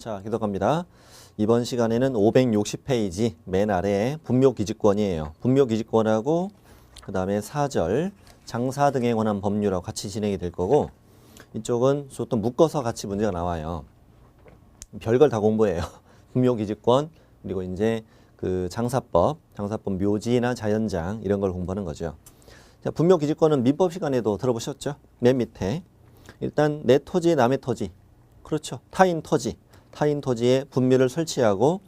자, 기록합니다. 이번 시간에는 560페이지 맨 아래에 분묘기지권이에요. 분묘기지권하고 그 다음에 사절, 장사 등에 관한 법률하고 같이 진행이 될 거고, 이쪽은 또 묶어서 같이 문제가 나와요. 별걸 다 공부해요. 분묘기지권, 그리고 이제 그 장사법 묘지나 자연장 이런 걸 공부하는 거죠. 자, 분묘기지권은 민법 시간에도 들어보셨죠? 맨 밑에 일단 내 토지, 남의 토지, 그렇죠. 타인 토지에 분묘를 설치하고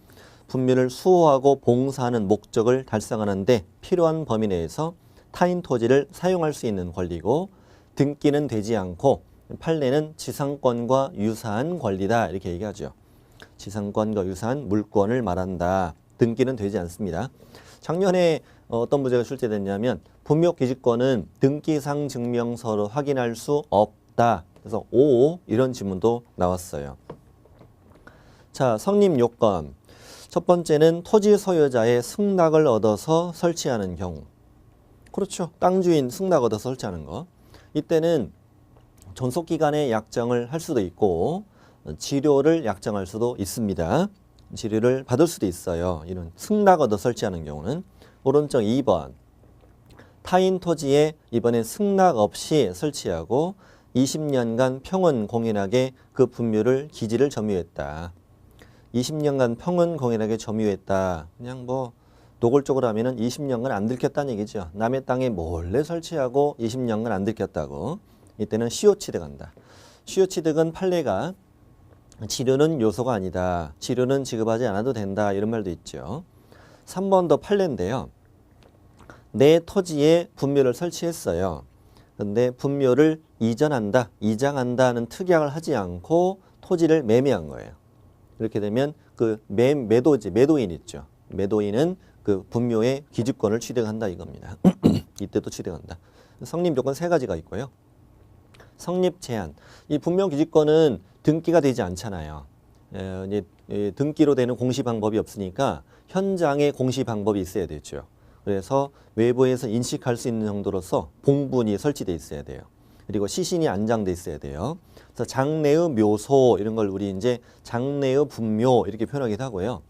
분묘를 수호하고 봉사하는 목적을 달성하는데 필요한 범위 내에서 타인 토지를 사용할 수 있는 권리고, 등기는 되지 않고 판례는 지상권과 유사한 권리다, 이렇게 얘기하죠. 지상권과 유사한 물권을 말한다. 등기는 되지 않습니다. 작년에 어떤 문제가 출제됐냐면 분묘기지권은 등기상 증명서로 확인할 수 없다. 그래서 5 이런 지문도 나왔어요. 자, 성립 요건. 첫 번째는 토지 소유자의 승낙을 얻어서 설치하는 경우. 그렇죠. 땅 주인 승낙 얻어서 설치하는 거. 이때는 존속기간의 약정을 할 수도 있고 지료를 약정할 수도 있습니다. 지료를 받을 수도 있어요. 이런 승낙 얻어 설치하는 경우는. 오른쪽 2번. 타인 토지에 이번에 승낙 없이 설치하고 20년간 평온 공인하게 그 분묘를 기지를 점유했다. 20년간 평온 공인하게 점유했다. 그냥 뭐 노골적으로 하면은 20년간 안 들켰다는 얘기죠. 남의 땅에 몰래 설치하고 20년간 안 들켰다고. 이때는 시효 취득한다. 시효 취득은 판례가 지료는 요소가 아니다. 지료는 지급하지 않아도 된다. 이런 말도 있죠. 3번도 판례인데요. 내 토지에 분묘를 설치했어요. 근데 분묘를 이전한다, 이장한다는 특약을 하지 않고 토지를 매매한 거예요. 이렇게 되면 그 매도인 있죠. 매도인은 그 분묘의 기지권을 취득한다 이겁니다. 이때도 취득한다. 성립 요건 3가지가 있고요. 성립 제한. 이 분묘 기지권은 등기가 되지 않잖아요. 이제 등기로 되는 공시 방법이 없으니까 현장에 공시 방법이 있어야 되죠. 그래서 외부에서 인식할 수 있는 정도로서 봉분이 설치되어 있어야 돼요. 그리고 시신이 안장돼 있어야 돼요. 그래서 장래의 묘소 이런 걸 우리 이제 장래의 분묘 이렇게 표현하기도 하고요.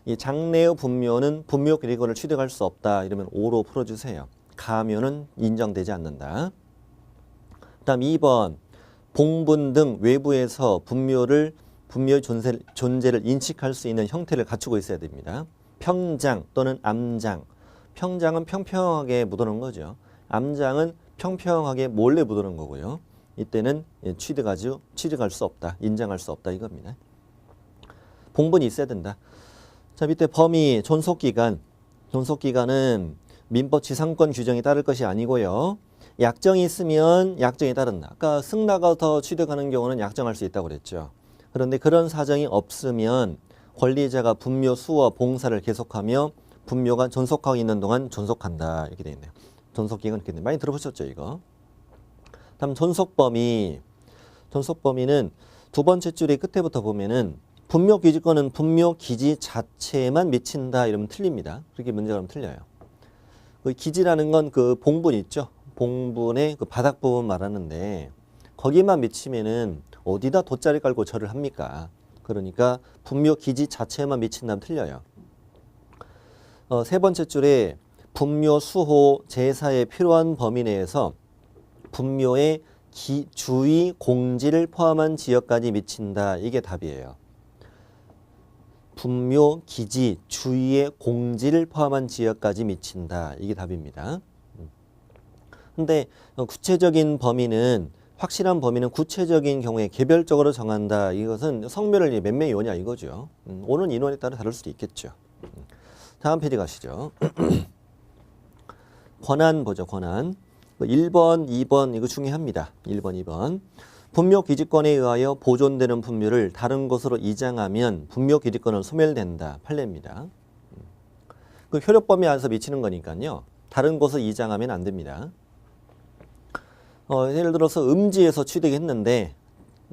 이 장래의 분묘는 분묘 기지권을 취득할 수 없다 이러면 5로 풀어주세요. 가묘는 인정되지 않는다. 그다음 2번 봉분 등 외부에서 분묘의 존재를 인식할 수 있는 형태를 갖추고 있어야 됩니다. 평장 또는 암장. 평장은 평평하게 묻어놓은 거죠. 암장은 평평하게 몰래 묻어놓은 거고요. 이때는 취득할 수 없다. 인정할 수 없다 이겁니다. 봉분이 있어야 된다. 자, 밑에 범위, 존속기간. 존속기간은 민법 지상권 규정에 따를 것이 아니고요. 약정이 있으면 약정에 따른다. 아까 승낙을 취득하는 경우는 약정할 수 있다고 그랬죠. 그런데 그런 사정이 없으면 권리자가 분묘 수호 봉사를 계속하며 분묘가 존속하고 있는 동안 존속한다. 이렇게 되어 있네요. 존속기간 이렇게 많이 들어보셨죠, 이거? 다음 존속범위. 존속범위는 두 번째 줄의 끝에부터 보면은 분묘기지권은 분묘기지 자체에만 미친다 이러면 틀립니다. 그렇게 문제가 그러면 틀려요. 그 기지라는 건 그 봉분 있죠. 봉분의 그 바닥 부분 말하는데 거기만 미치면은 어디다 돗자리 깔고 절을 합니까? 그러니까 분묘기지 자체에만 미친다면 틀려요. 세 번째 줄에 분묘 수호 제사에 필요한 범위 내에서 분묘의 주의 공지를 포함한 지역까지 미친다. 이게 답이에요. 분묘 기지 주의의 공지를 포함한 지역까지 미친다. 이게 답입니다. 근데 구체적인 범위는 확실한 범위는 구체적인 경우에 개별적으로 정한다. 이것은 성별을 몇 명이 오냐 이거죠. 오는 인원에 따라 다를 수도 있겠죠. 다음 페이지 가시죠. 권한 보죠. 권한. 1번, 2번 이거 중요합니다. 1번, 2번. 분묘기지권에 의하여 보존되는 분묘를 다른 곳으로 이장하면 분묘기지권은 소멸된다. 판례입니다. 그 효력범위 안에서 미치는 거니까요. 다른 곳으로 이장하면 안 됩니다. 예를 들어서 음지에서 취득했는데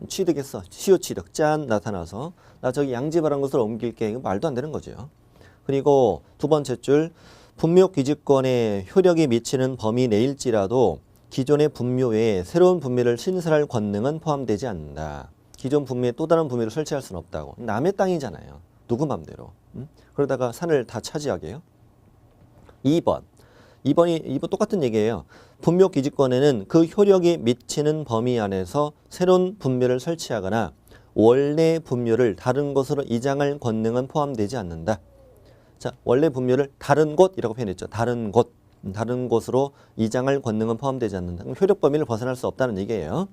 취득했어. 시효 취득. 짠 나타나서 나 저기 양지바란 곳으로 옮길게. 이거 말도 안 되는 거죠. 그리고 두 번째 줄 분묘기지권에 효력이 미치는 범위 내일지라도 기존의 분묘 외에 새로운 분묘를 신설할 권능은 포함되지 않는다. 기존 분묘에 또 다른 분묘를 설치할 수는 없다고. 남의 땅이잖아요. 누구 맘대로. 그러다가 산을 다 차지하게요. 2번 똑같은 얘기예요. 분묘 기지권에는 그 효력이 미치는 범위 안에서 새로운 분묘를 설치하거나 원래 분묘를 다른 곳으로 이장할 권능은 포함되지 않는다. 자, 원래 분묘를 다른 곳이라고 표현했죠. 다른 곳으로 이장할 권능은 포함되지 않는다. 그럼 효력 범위를 벗어날 수 없다는 얘기예요.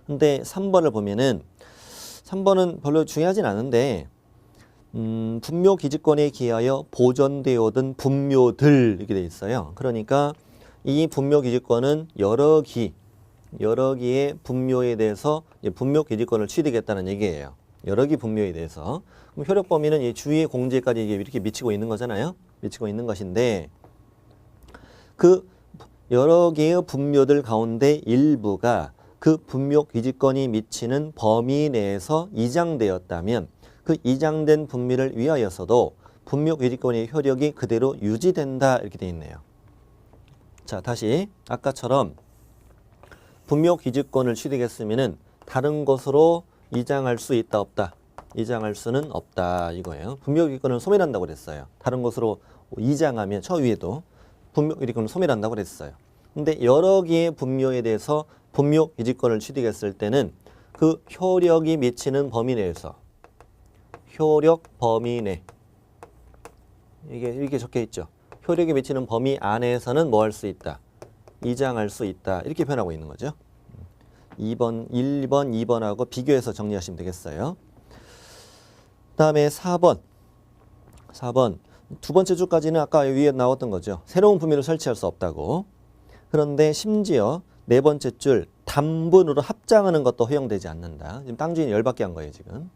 근데 3번을 보면은 3번은 별로 중요하진 않은데 분묘 기지권에 기하여 보존되어 오던 분묘들 이렇게 돼 있어요. 그러니까 이 분묘 기지권은 여러 기의 분묘에 대해서 분묘 기지권을 취득했다는 얘기예요. 여러 기 분묘에 대해서. 그럼 효력 범위는 이 주위의 공지까지 이렇게 미치고 있는 거잖아요. 미치고 있는 것인데 그 여러 개의 분묘들 가운데 일부가 그 분묘 기지권이 미치는 범위 내에서 이장되었다면 그 이장된 분묘를 위하여서도 분묘 기지권의 효력이 그대로 유지된다 이렇게 되어 있네요. 자, 다시 아까처럼 분묘 기지권을 취득했으면은 다른 곳으로 이장할 수 있다 없다. 이장할 수는 없다 이거예요. 분묘 기지권을 소멸한다고 그랬어요. 다른 곳으로 이장하면 저 위에도 분묘 기지권을 소멸한다고 그랬어요. 근데 여러 개의 분묘에 대해서 분묘 기지권을 취득했을 때는 그 효력이 미치는 범위 내에서 효력 범위 내 이게 이렇게 적혀 있죠. 효력이 미치는 범위 안에서는 뭐 할 수 있다. 이장할 수 있다. 이렇게 표현하고 있는 거죠. 1번, 2번하고 비교해서 정리하시면 되겠어요. 그다음에 4번. 두 번째 줄까지는 아까 위에 나왔던 거죠. 새로운 분묘를 설치할 수 없다고. 그런데 심지어 네 번째 줄 단분으로 합장하는 것도 허용되지 않는다. 지금 땅 주인이 열받게 한 거예요, 지금.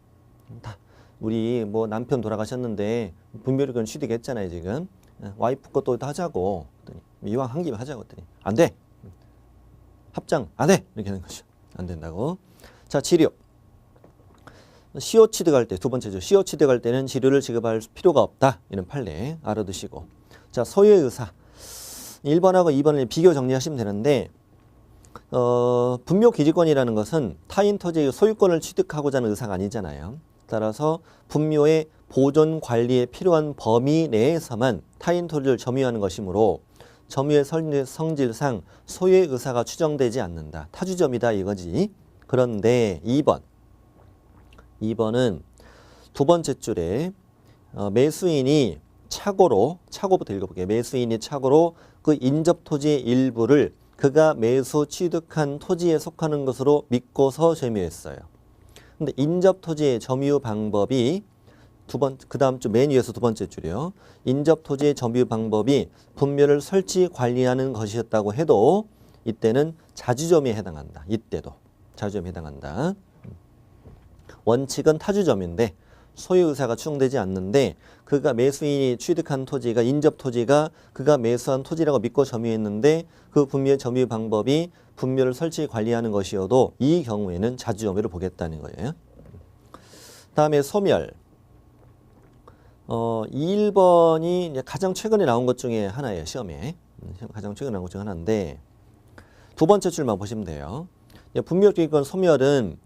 우리 뭐 남편 돌아가셨는데 분묘를 취득했잖아요, 지금. 와이프 것도 하자고. 이왕 한 김에 하자고 했더니 안 돼. 합장 안 돼. 이렇게 하는 거죠. 안 된다고. 자, 치료. 시효 취득할 때 두 번째죠. 시효 취득할 때는 치료를 지급할 필요가 없다. 이런 판례 알아두시고. 자, 소유의 의사. 1번하고 2번을 비교 정리하시면 되는데 분묘 기지권이라는 것은 타인 토지의 소유권을 취득하고자 하는 의사가 아니잖아요. 따라서 분묘의 보존 관리에 필요한 범위 내에서만 타인 토지를 점유하는 것이므로 점유의 성질상 소유의 의사가 추정되지 않는다. 타주점이다 이거지. 그런데 2번은 두 번째 줄에 매수인이 착오부터 읽어볼게요. 매수인이 착오로 그 인접 토지의 일부를 그가 매수 취득한 토지에 속하는 것으로 믿고서 점유했어요. 근데 인접 토지의 점유 방법이 그 다음 줄 맨 위에서 두 번째 줄이요. 인접 토지의 점유 방법이 분묘를 설치 관리하는 것이었다고 해도 이때는 자주점에 해당한다. 이때도 자주점에 해당한다. 원칙은 타주점인데 소유 의사가 추정되지 않는데 그가 매수인이 취득한 토지가 인접 토지가 그가 매수한 토지라고 믿고 점유했는데 그 분묘의 점유 방법이 분묘를 설치 관리하는 것이어도 이 경우에는 자주점유를 보겠다는 거예요. 다음에 소멸. 1번이 가장 최근에 나온 것 중에 하나예요. 시험에. 가장 최근에 나온 것 중에 하나인데 두 번째 줄만 보시면 돼요. 분묘기지권 소멸은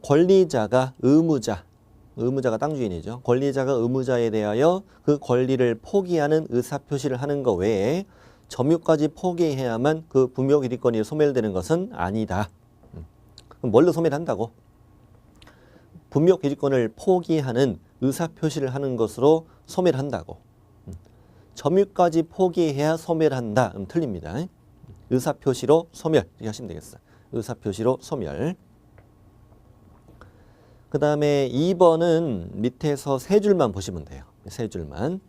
권리자가 의무자가 땅 주인이죠. 권리자가 의무자에 대하여 그 권리를 포기하는 의사표시를 하는 것 외에 점유까지 포기해야만 그 분묘기지권이 소멸되는 것은 아니다. 그럼 뭘로 소멸한다고? 분묘기지권을 포기하는 의사표시를 하는 것으로 소멸한다고. 점유까지 포기해야 소멸한다. 틀립니다. 의사표시로 소멸 이렇게 하시면 되겠어요. 의사표시로 소멸. 그 다음에 2번은 밑에서 세 줄만 보시면 돼요. 세 줄만.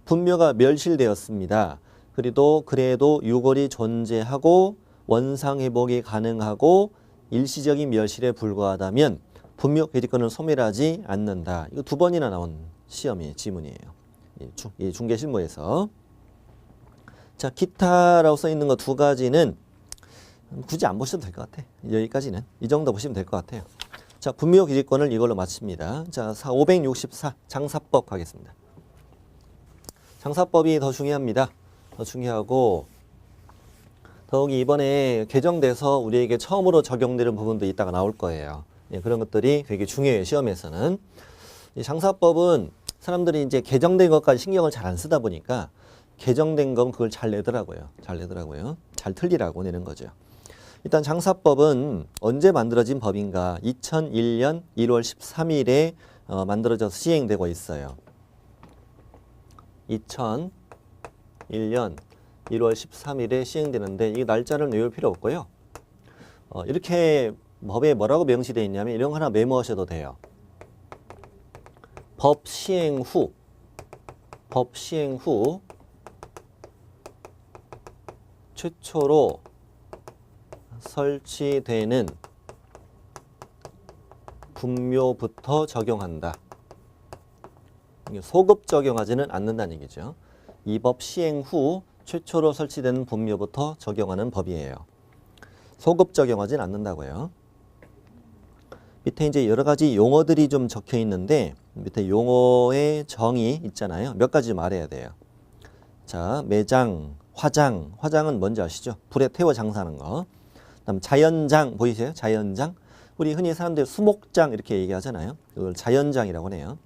분묘가 멸실되었습니다. 그래도 유골이 존재하고 원상회복이 가능하고 일시적인 멸실에 불과하다면 분묘 기지권은 소멸하지 않는다. 이거 두 번이나 나온 지문이에요. 이 중개실무에서. 자, 기타라고 써 있는 거 두 가지는 굳이 안 보셔도 될 것 같아. 여기까지는. 이 정도 보시면 될 것 같아요. 자, 분묘 기지권을 이걸로 마칩니다. 자, 564 장사법 가겠습니다. 장사법이 더 중요합니다. 더 더욱이 이번에 개정돼서 우리에게 처음으로 적용되는 부분도 이따가 나올 거예요. 예, 그런 것들이 되게 중요해요. 시험에서는. 이 장사법은 사람들이 이제 개정된 것까지 신경을 잘 안 쓰다 보니까 개정된 건 그걸 잘 내더라고요. 잘 틀리라고 내는 거죠. 일단 장사법은 언제 만들어진 법인가? 2001년 1월 13일에 만들어져서 시행되고 있어요. 2001년 1월 13일에 시행되는데 이 날짜를 외울 필요 없고요. 이렇게 법에 뭐라고 명시되어 있냐면 이런 거 하나 메모하셔도 돼요. 법 시행 후 최초로 설치되는 분묘부터 적용한다. 소급 적용하지는 않는다는 얘기죠. 이 법 시행 후 최초로 설치된 분묘부터 적용하는 법이에요. 소급 적용하지는 않는다고요. 밑에 이제 여러 가지 용어들이 좀 적혀 있는데 밑에 용어의 정의 있잖아요. 몇 가지 좀 알아야 돼요. 자, 매장, 화장은 뭔지 아시죠? 불에 태워 장사하는 거. 그다음 자연장 보이세요? 자연장. 우리 흔히 사람들이 수목장 이렇게 얘기하잖아요. 이걸 자연장이라고 해요.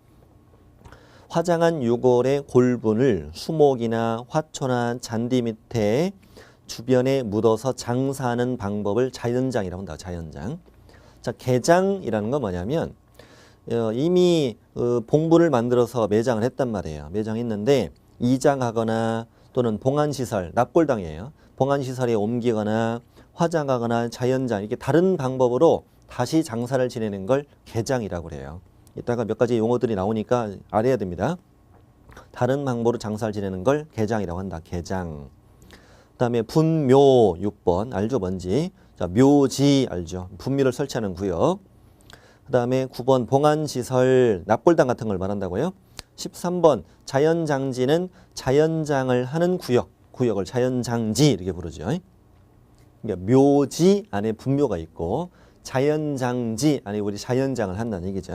화장한 유골의 골분을 수목이나 화초나 잔디 밑에 주변에 묻어서 장사하는 방법을 자연장이라고 한다. 자연장. 자, 개장이라는 건 뭐냐면 이미 봉부를 만들어서 매장을 했단 말이에요. 매장했는데 이장하거나 또는 봉안시설, 납골당이에요. 봉안시설에 옮기거나 화장하거나 자연장 이렇게 다른 방법으로 다시 장사를 지내는 걸 개장이라고 그래요. 이따가 몇 가지 용어들이 나오니까 알아야 됩니다. 다른 방법으로 장사를 지내는 걸 개장이라고 한다. 개장. 그다음에 분묘 6번 알죠? 뭔지. 자, 묘지 알죠? 분묘를 설치하는 구역. 그다음에 9번 봉안시설, 납골당 같은 걸 말한다고요. 13번 자연장지는 자연장을 하는 구역을 자연장지 이렇게 부르죠. 그러니까 묘지 안에 분묘가 있고 자연장지 안에 우리 자연장을 한다는 얘기죠.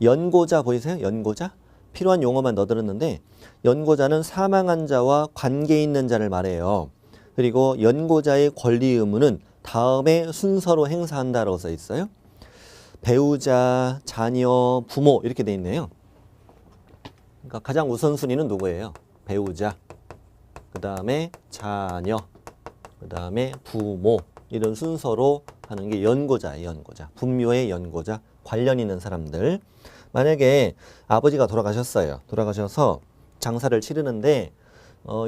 연고자 보이세요? 연고자? 필요한 용어만 넣어드렸는데 연고자는 사망한 자와 관계 있는 자를 말해요. 그리고 연고자의 권리 의무는 다음에 순서로 행사한다라고 써 있어요. 배우자, 자녀, 부모 이렇게 돼 있네요. 그러니까 가장 우선순위는 누구예요? 배우자, 그 다음에 자녀, 그 다음에 부모 이런 순서로 하는 게 연고자예요. 연고자. 분묘의 연고자, 관련 있는 사람들. 만약에 아버지가 돌아가셨어요. 돌아가셔서 장사를 치르는데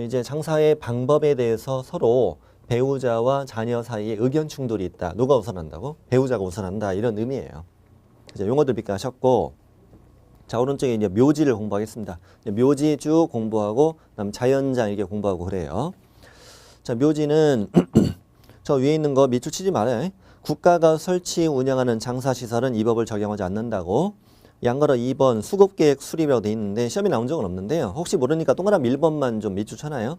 이제 장사의 방법에 대해서 서로 배우자와 자녀 사이에 의견 충돌이 있다. 누가 우선한다고? 배우자가 우선한다. 이런 의미예요. 이제 용어들 몇 개 하셨고 자, 오른쪽에 이제 묘지를 공부하겠습니다. 묘지 쭉 공부하고 그다음 자연장 이렇게 공부하고 그래요. 자, 묘지는 저 위에 있는 거 밑줄 치지 말아요. 국가가 설치 운영하는 장사시설은 이 법을 적용하지 않는다고. 양가로 2번 수급계획 수립이라고 돼 있는데 시험에 나온 적은 없는데요. 혹시 모르니까 동그라미 1번만 좀 밑줄 쳐놔요.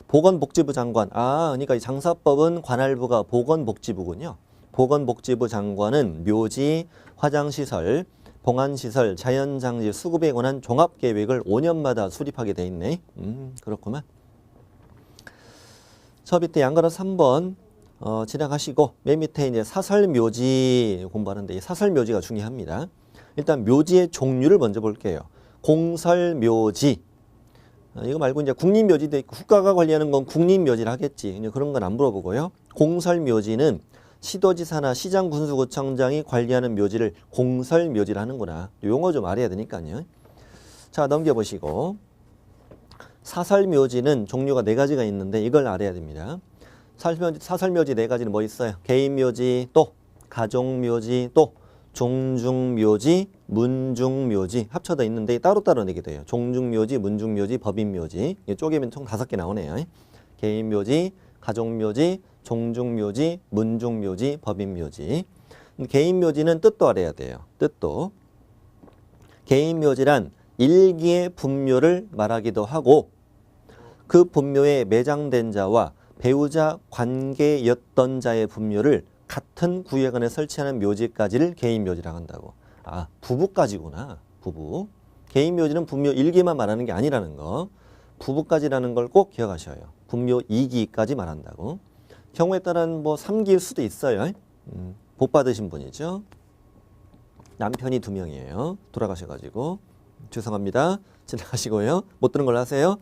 보건복지부 장관. 그러니까 이 장사법은 관할부가 보건복지부군요. 보건복지부 장관은 묘지, 화장시설, 봉안시설, 자연장지, 수급에 관한 종합계획을 5년마다 수립하게 돼 있네. 그렇구만. 저 밑에 양가로 3번 지나가시고 맨 밑에 이제 사설묘지 공부하는데 이 사설묘지가 중요합니다. 일단 묘지의 종류를 먼저 볼게요. 공설묘지. 이거 말고 이제 국립묘지도 있고 국가가 관리하는 건 국립묘지를 하겠지. 그런 건 안 물어보고요. 공설묘지는 시도지사나 시장군수구청장이 관리하는 묘지를 공설묘지를 하는구나. 용어 좀 알아야 되니까요. 자, 넘겨보시고 사설묘지는 종류가 4가지가 있는데 이걸 알아야 됩니다. 사설묘지 4가지는 뭐 있어요? 개인묘지, 또 가족묘지, 또 종중묘지, 문중묘지 합쳐져 있는데 따로따로 내게 돼요. 종중묘지, 문중묘지, 법인묘지 쪼개면 총 5개 나오네요. 개인묘지, 가족묘지, 종중묘지, 문중묘지, 법인묘지. 개인묘지는 뜻도 알아야 돼요. 뜻도. 개인묘지란 일기의 분묘를 말하기도 하고 그 분묘에 매장된 자와 배우자 관계였던 자의 분묘를 같은 구역 안에 설치하는 묘지까지를 개인묘지라고 한다고. 부부까지구나. 부부. 개인묘지는 분묘 일기만 말하는 게 아니라는 거. 부부까지라는 걸 꼭 기억하셔요. 분묘 2기까지 말한다고. 경우에 따라는 뭐 3기일 수도 있어요. 복 받으신 분이죠. 남편이 2명이에요. 돌아가셔가지고. 죄송합니다. 지나가시고요. 못 들은 걸로 하세요.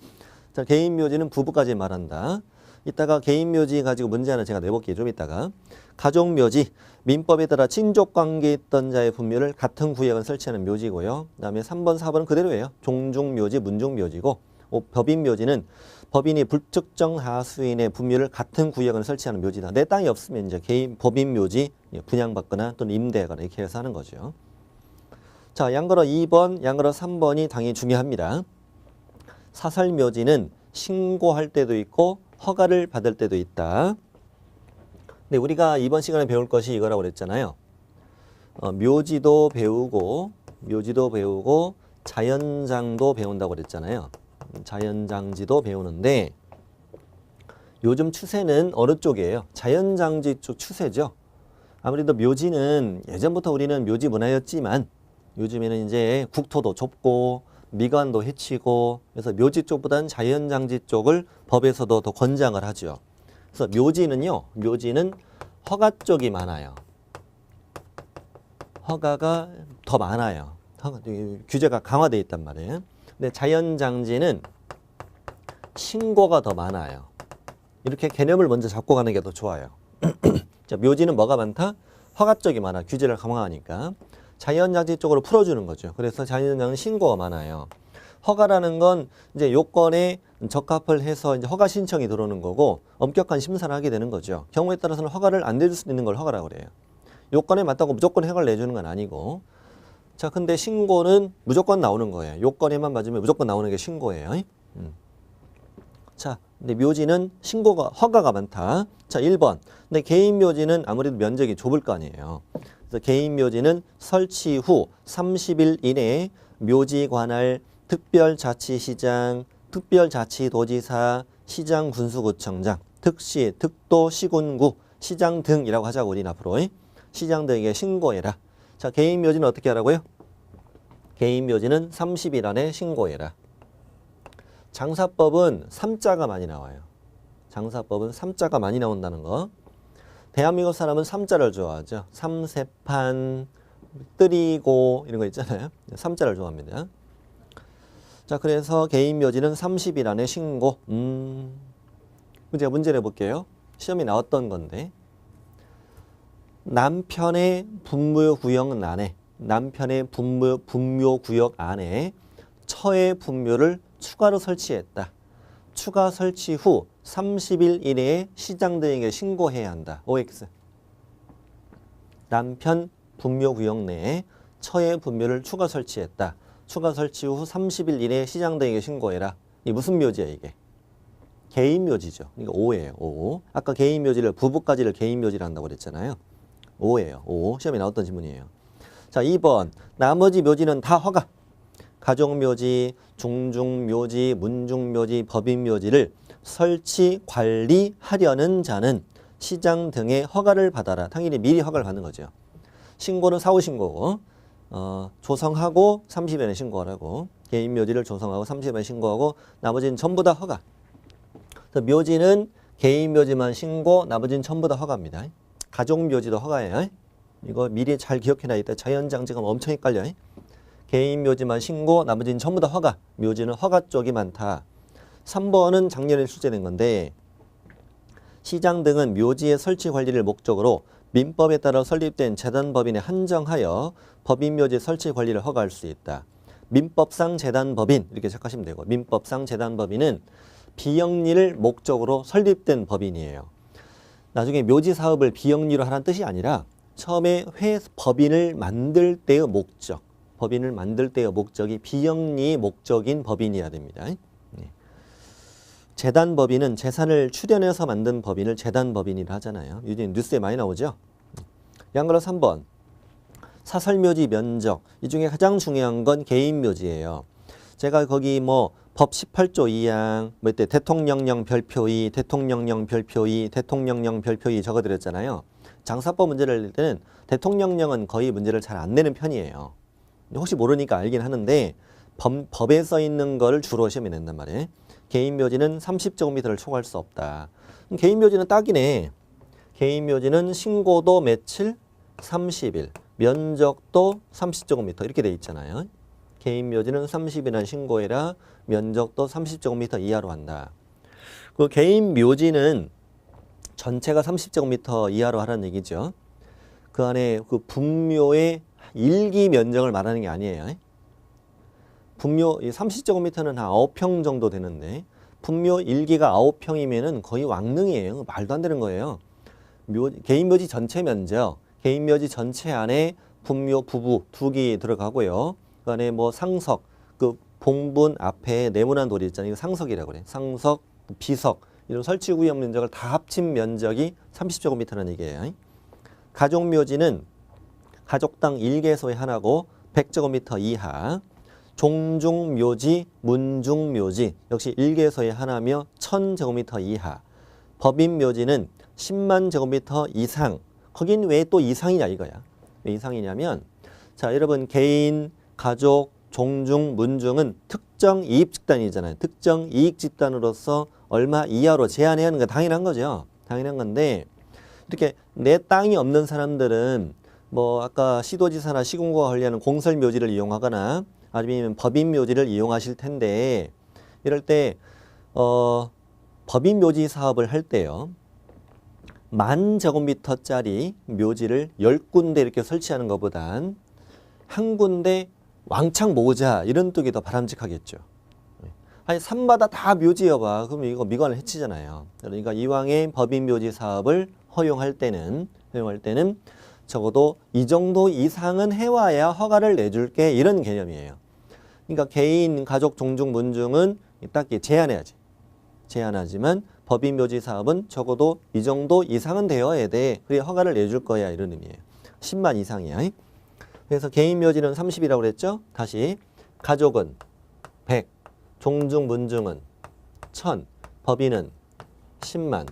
자, 개인 묘지는 부부까지 말한다. 이따가 개인 묘지 가지고 문제 하나 제가 내볼게요. 좀 이따가. 가족 묘지, 민법에 따라 친족 관계에 있던 자의 분묘를 같은 구역은 설치하는 묘지고요. 그다음에 3번, 4번은 그대로예요. 종중 묘지, 문중 묘지고, 법인 묘지는 법인이 불특정 다수인의 분묘를 같은 구역은 설치하는 묘지다. 내 땅이 없으면 이제 개인 법인 묘지 분양받거나 또는 임대하거나 이렇게 해서 하는 거죠. 자, 양거러 2번, 양거러 3번이 당연히 중요합니다. 사설 묘지는 신고할 때도 있고 허가를 받을 때도 있다. 근데 우리가 이번 시간에 배울 것이 이거라고 그랬잖아요. 묘지도 배우고 자연장도 배운다고 그랬잖아요. 자연장지도 배우는데 요즘 추세는 어느 쪽이에요? 자연장지 쪽 추세죠. 아무래도 묘지는 예전부터 우리는 묘지 문화였지만 요즘에는 이제 국토도 좁고 미관도 해치고 그래서 묘지 쪽보다는 자연장지 쪽을 법에서도 더 권장을 하죠. 그래서 묘지는 허가 쪽이 많아요. 허가가 더 많아요. 규제가 강화되어 있단 말이에요. 근데 자연장지는 신고가 더 많아요. 이렇게 개념을 먼저 잡고 가는 게 더 좋아요. 자, 묘지는 뭐가 많다? 허가 쪽이 많아. 규제를 강화하니까. 자연장지 쪽으로 풀어주는 거죠. 그래서 자연장지는 신고가 많아요. 허가라는 건 이제 요건에 적합을 해서 이제 허가 신청이 들어오는 거고 엄격한 심사를 하게 되는 거죠. 경우에 따라서는 허가를 안 내줄 수 있는 걸 허가라고 그래요. 요건에 맞다고 무조건 허가를 내주는 건 아니고. 자, 근데 신고는 무조건 나오는 거예요. 요건에만 맞으면 무조건 나오는 게 신고예요. 자, 근데 묘지는 허가가 많다. 자, 1번. 근데 개인 묘지는 아무래도 면적이 좁을 거 아니에요. 그래서 개인 묘지는 설치 후 30일 이내에 묘지 관할 특별자치시장, 특별자치도지사, 시장군수구청장, 특시, 특도, 시군구, 시장 등이라고 하자고 우리는 앞으로. 시장 등에게 신고해라. 자, 개인 묘지는 어떻게 하라고요? 개인 묘지는 30일 안에 신고해라. 장사법은 3자가 많이 나와요. 장사법은 3자가 많이 나온다는 거. 대한민국 사람은 3자를 좋아하죠. 삼세판, 뜨리고 이런 거 있잖아요. 3자를 좋아합니다. 자, 그래서 개인 묘지는 30일 안에 신고. 제가 문제를 해볼게요. 시험이 나왔던 건데 남편의 분묘구역 안에 처의 분묘를 추가로 설치했다. 추가 설치 후 30일 이내에 시장 등에게 신고해야 한다. OX. 남편 분묘구역 내에 처의 분묘를 추가 설치했다. 추가 설치 후 30일 이내에 시장 등에게 신고해라. 이게 무슨 묘지야 이게? 개인 묘지죠. 이거 O예요. O. 아까 개인 묘지를 부부까지를 개인 묘지를 한다고 그랬잖아요. O예요. O. 시험에 나왔던 지문이에요. 자, 2번. 나머지 묘지는 다 허가. 가족묘지, 중중묘지, 문중묘지, 법인묘지를 설치, 관리하려는 자는 시장 등의 허가를 받아라. 당연히 미리 허가를 받는 거죠. 신고는 사후 신고고 조성하고 30일에 신고하라고. 개인 묘지를 조성하고 30일에 신고하고 나머지는 전부 다 허가. 그래서 묘지는 개인 묘지만 신고 나머지는 전부 다 허가입니다. 가족 묘지도 허가예요. 이거 미리 잘 기억해놔야 돼. 자연장지가 엄청 헷갈려요. 개인 묘지만 신고 나머지는 전부 다 허가. 묘지는 허가 쪽이 많다. 3번은 작년에 출제된 건데 시장 등은 묘지의 설치 관리를 목적으로 민법에 따라 설립된 재단법인에 한정하여 법인묘지 설치 관리를 허가할 수 있다. 민법상 재단법인 이렇게 생각하시면 되고 민법상 재단법인은 비영리를 목적으로 설립된 법인이에요. 나중에 묘지 사업을 비영리로 하라는 뜻이 아니라 처음에 법인을 만들 때의 목적이 비영리 목적인 법인이어야 됩니다. 재단법인은 재산을 출연해서 만든 법인을 재단법인이라 하잖아요. 요즘 뉴스에 많이 나오죠. 양거로 3번. 사설묘지 면적. 이 중에 가장 중요한 건 개인묘지예요. 제가 거기 법 18조 2항, 대통령령 별표 2, 대통령령 별표 2, 대통령령 별표 2 적어드렸잖아요. 장사법 문제를 낼 때는 대통령령은 거의 문제를 잘 안 내는 편이에요. 혹시 모르니까 알긴 하는데 법에 써 있는 거를 주로 시험에 낸단 말이에요. 개인 묘지는 30제곱미터를 초과할 수 없다. 개인 묘지는 딱이네. 개인 묘지는 신고도 며칠? 30일. 면적도 30제곱미터 이렇게 돼 있잖아요. 개인 묘지는 30일이나 신고해라. 면적도 30제곱미터 이하로 한다. 그 개인 묘지는 전체가 30제곱미터 이하로 하라는 얘기죠. 그 안에 그 분묘의 일기 면적을 말하는 게 아니에요. 분묘 30제곱미터는 한 9평 정도 되는데 분묘 일기가 9평이면은 거의 왕릉이에요. 말도 안 되는 거예요. 개인 묘지 전체 면적, 개인 묘지 전체 안에 분묘 부부 두 개 들어가고요. 그 안에 뭐 상석, 그 봉분 앞에 네모난 돌이 있잖아요. 이거 상석이라고 그래. 상석, 비석 이런 설치 구역 면적을 다 합친 면적이 30제곱미터라는 얘기예요. 가족묘지는 가족당 1개소에 하나고 100제곱미터 이하. 종중묘지, 문중묘지 역시 1개소에 하나며 1000제곱미터 이하. 법인묘지는 10만 제곱미터 이상. 거긴 왜 또 이상이냐 이거야. 왜 이상이냐면 자 여러분 개인, 가족, 종중, 문중은 특정 이익 집단이잖아요. 특정 이익 집단으로서 얼마 이하로 제한해야 하는 거 당연한 거죠. 당연한 건데 이렇게 내 땅이 없는 사람들은 뭐 아까 시도지사나 시군구가 관리하는 공설묘지를 이용하거나 아니면 법인묘지를 이용하실 텐데 이럴 때 법인묘지 사업을 할 때요. 10,000제곱미터짜리 묘지를 10군데 이렇게 설치하는 것보단 한 군데 왕창 모으자 이런 쪽이 더 바람직하겠죠. 아니 산마다 다 묘지여봐. 그럼 이거 미관을 해치잖아요. 그러니까 이왕의 법인묘지 사업을 허용할 때는 적어도 이 정도 이상은 해와야 허가를 내줄게 이런 개념이에요. 그러니까 개인, 가족, 종중, 문중은 딱히 제한해야지. 제한하지만 법인묘지 사업은 적어도 이 정도 이상은 되어야 돼. 그래 허가를 내줄 거야 이런 의미예요. 10만 이상이야. 그래서 개인 묘지는 30이라고 그랬죠. 다시 가족은 100, 종중, 문중은 1000, 법인은 10만.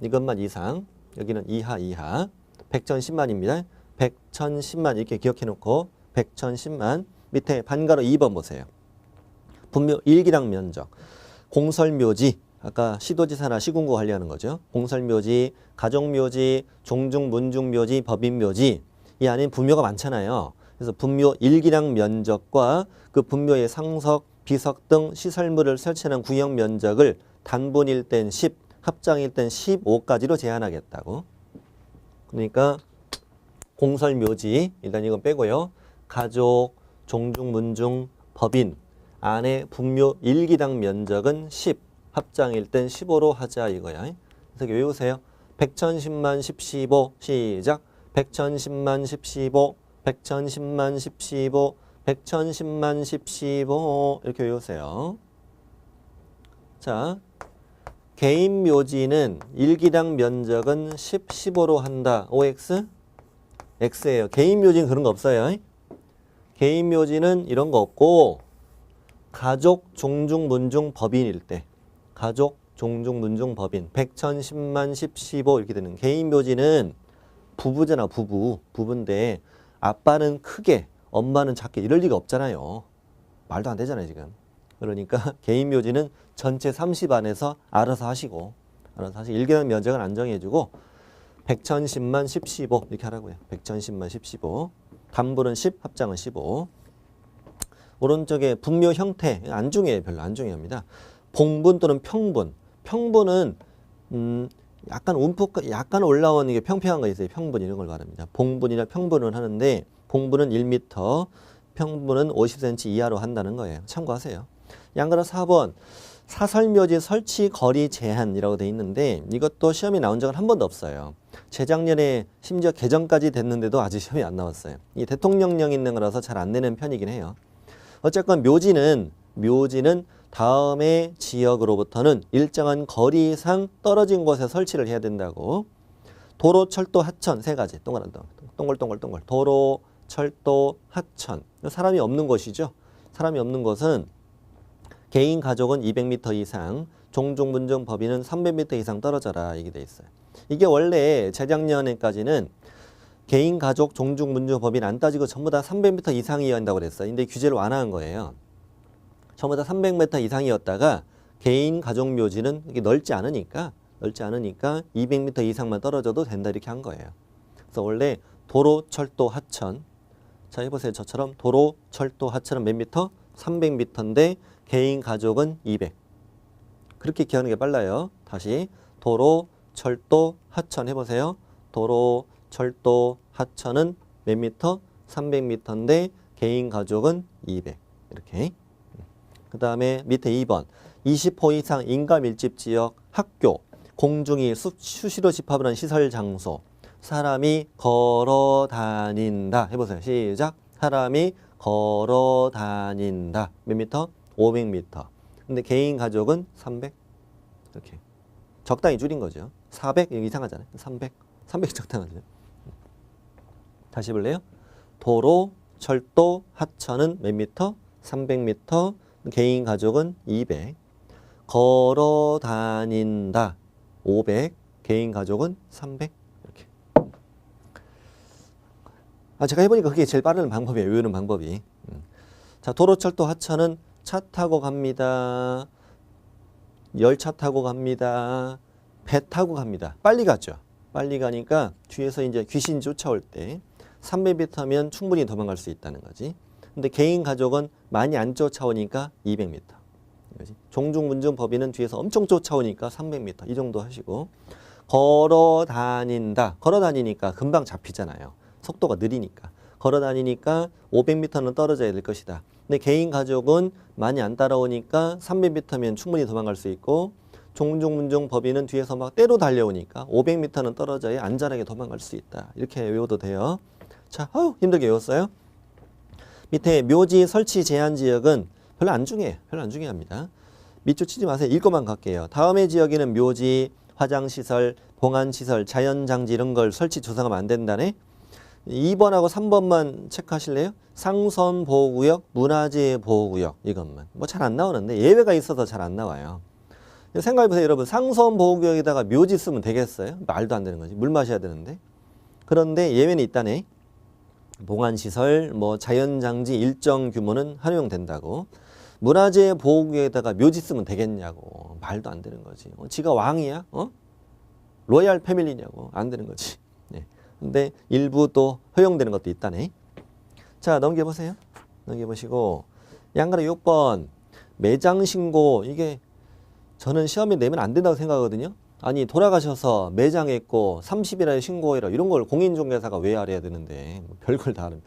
이것만 이상. 여기는 이하. 100, 1000, 10만입니다. 100, 1000, 10만 이렇게 기억해 놓고 100, 1000, 10만 밑에 반가로 2번 보세요. 분묘 일기당 면적. 공설묘지 아까 시도지사나 시군구 관리하는 거죠. 공설묘지, 가족묘지, 종중, 문중묘지, 법인묘지 이 안에 분묘가 많잖아요. 그래서 분묘 일기당 면적과 그 분묘의 상석, 비석 등 시설물을 설치하는 구역 면적을 단분일 땐 10, 합장일 땐 15까지로 제한하겠다고. 그러니까 공설묘지 일단 이건 빼고요. 가족, 종중, 문중, 법인 안에 분묘 일기당 면적은 10, 합장일 땐 15로 하자 이거야. 그래서 외우세요. 100, 1000, 10만, 10, 15 시작. 100, 1000, 10만, 10, 15 100, 1000, 10만, 10, 15 100, 1000, 10만, 10, 15 이렇게 외우세요. 자, 개인 묘지는 일기당 면적은 10, 15로 한다. OX? X예요. 개인 묘지는 그런 거 없어요. 개인 묘지는 이런 거 없고 가족, 종중, 문중, 법인일 때 가족, 종중, 문중, 법인 100, 1000, 10만, 10, 15 이렇게 되는 개인 묘지는 부부잖아. 부부인데 아빠는 크게 엄마는 작게 이럴 리가 없잖아요. 말도 안 되잖아요 지금. 그러니까 개인 묘지는 전체 30 안에서 알아서 하시고 일기당 면적은 안 정해주고 100, 1000, 10만, 10, 15 이렇게 하라고요. 100, 1000, 10만, 10, 15 단분은 10, 합장은 15. 오른쪽에 분묘 형태 안 중요해요. 별로 안 중요합니다. 봉분 또는 평분. 평분은 약간 움푹 약간 올라온 이게 평평한 거 있어요. 평분 이런 걸 말합니다. 봉분이나 평분을 하는데 봉분은 1m, 평분은 50cm 이하로 한다는 거예요. 참고하세요. 양가로 4번 사설묘지 설치 거리 제한이라고 돼 있는데 이것도 시험에 나온 적은 한 번도 없어요. 재작년에 심지어 개정까지 됐는데도 아직 시험이 안 나왔어요. 이 대통령령 있는 거라서 잘 안 내는 편이긴 해요. 어쨌건 묘지는 다음의 지역으로부터는 일정한 거리 이상 떨어진 곳에 설치를 해야 된다고. 도로, 철도, 하천 세 가지. 동글동글. 도로, 철도, 하천. 사람이 없는 곳이죠. 사람이 없는 곳은 개인 가족은 200m 이상, 종중, 문중, 법인은 300m 이상 떨어져라 이게 돼 있어요. 이게 원래 재작년에까지는 개인 가족, 종중, 문중, 법인 안 따지고 전부 다 300m 이상이어야 한다고 그랬어요. 근데 규제를 완화한 거예요. 전부 다 300m 이상이었다가 개인 가족 묘지는 이게 넓지 않으니까 200m 이상만 떨어져도 된다 이렇게 한 거예요. 그래서 원래 도로, 철도, 하천. 자, 해보세요. 저처럼 도로, 철도, 하천은 몇 미터? 300m인데 개인 가족은 200. 그렇게 기하는 게 빨라요. 다시 도로, 철도, 하천 해보세요. 도로, 철도, 하천은 몇 미터? 300m인데 개인 가족은 200. 이렇게. 그 다음에 밑에 2번. 20호 이상 인가 밀집 지역, 학교, 공중이 수시로 집합을 한 시설 장소. 사람이 걸어 다닌다. 해보세요. 시작. 사람이 걸어 다닌다. 몇 미터? 500m. 근데 개인 가족은 300. 이렇게. 적당히 줄인 거죠. 400 이상하잖아요. 300. 300 적당하죠. 다시 볼래요? 도로, 철도, 하천은 몇 미터? 300m. 개인 가족은 200. 걸어 다닌다. 500. 개인 가족은 300. 이렇게. 제가 해보니까 그게 제일 빠른 방법이에요. 외우는 방법이. 자, 도로, 철도, 하천은 차 타고 갑니다. 열차 타고 갑니다. 배 타고 갑니다. 빨리 갔죠. 빨리 가니까 뒤에서 이제 귀신 쫓아올 때 300m면 충분히 도망갈 수 있다는 거지. 근데 개인 가족은 많이 안 쫓아오니까 200m. 종중문중 법인은 뒤에서 엄청 쫓아오니까 300m. 이 정도 하시고. 걸어 다닌다. 걸어 다니니까 금방 잡히잖아요. 속도가 느리니까. 걸어 다니니까 500m는 떨어져야 될 것이다. 근데 개인 가족은 많이 안 따라오니까 300m면 충분히 도망갈 수 있고, 종중문중 법인은 뒤에서 막 때로 달려오니까 500m는 떨어져야 안전하게 도망갈 수 있다. 이렇게 외워도 돼요. 자, 힘들게 외웠어요? 밑에 묘지 설치 제한 지역은 별로 안 중요해요. 별로 안 중요합니다. 밑줄 치지 마세요. 읽고만 갈게요. 다음의 지역에는 묘지, 화장시설, 봉안시설, 자연장지 이런 걸 설치 조성하면 안 된다네. 2번하고 3번만 체크하실래요? 상선보호구역, 문화재보호구역 이것만. 뭐 잘 안 나오는데 예외가 있어서 잘 안 나와요. 생각해보세요. 여러분. 상선보호구역에다가 묘지 쓰면 되겠어요? 말도 안 되는 거지. 물 마셔야 되는데. 그런데 예외는 있다네. 봉안시설, 뭐 자연장지 일정 규모는 활용된다고. 문화재보호구역에다가 묘지 쓰면 되겠냐고. 말도 안 되는 거지. 지가 왕이야? 로얄 패밀리냐고. 안 되는 거지. 네. 근데 일부 또 허용되는 것도 있다네. 자, 넘겨보세요. 넘겨보시고 양가로 6번 매장 신고. 이게 저는 시험에 내면 안 된다고 생각하거든요. 아니 돌아가셔서 매장했고 30일에 신고해라 이런 걸 공인중개사가 왜 알아야 되는데 별걸 다 하는.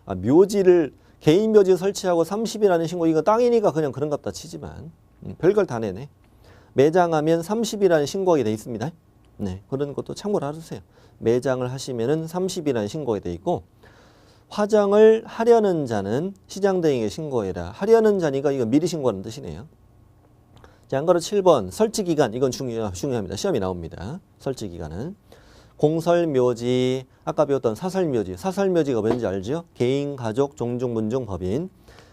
묘지를 개인 묘지 설치하고 30일 안에 신고. 이거 땅이니까 그냥 그런갑다 치지만 별걸 다 내네. 매장하면 30일 안에 신고하게 돼 있습니다. 네, 그런 것도 참고를 해주세요. 매장을 하시면은 30일 안에 신고가 돼 있고, 화장을 하려는 자는 시장 등에게 신고해라. 하려는 자니까 이거 미리 신고하는 뜻이네요. 자, 양가로 7번 설치 기간. 이건 중요합니다. 시험이 나옵니다. 설치 기간은 공설묘지, 아까 배웠던 사설묘지. 사설묘지가 뭔지 알죠? 개인, 가족, 종중문중, 법인.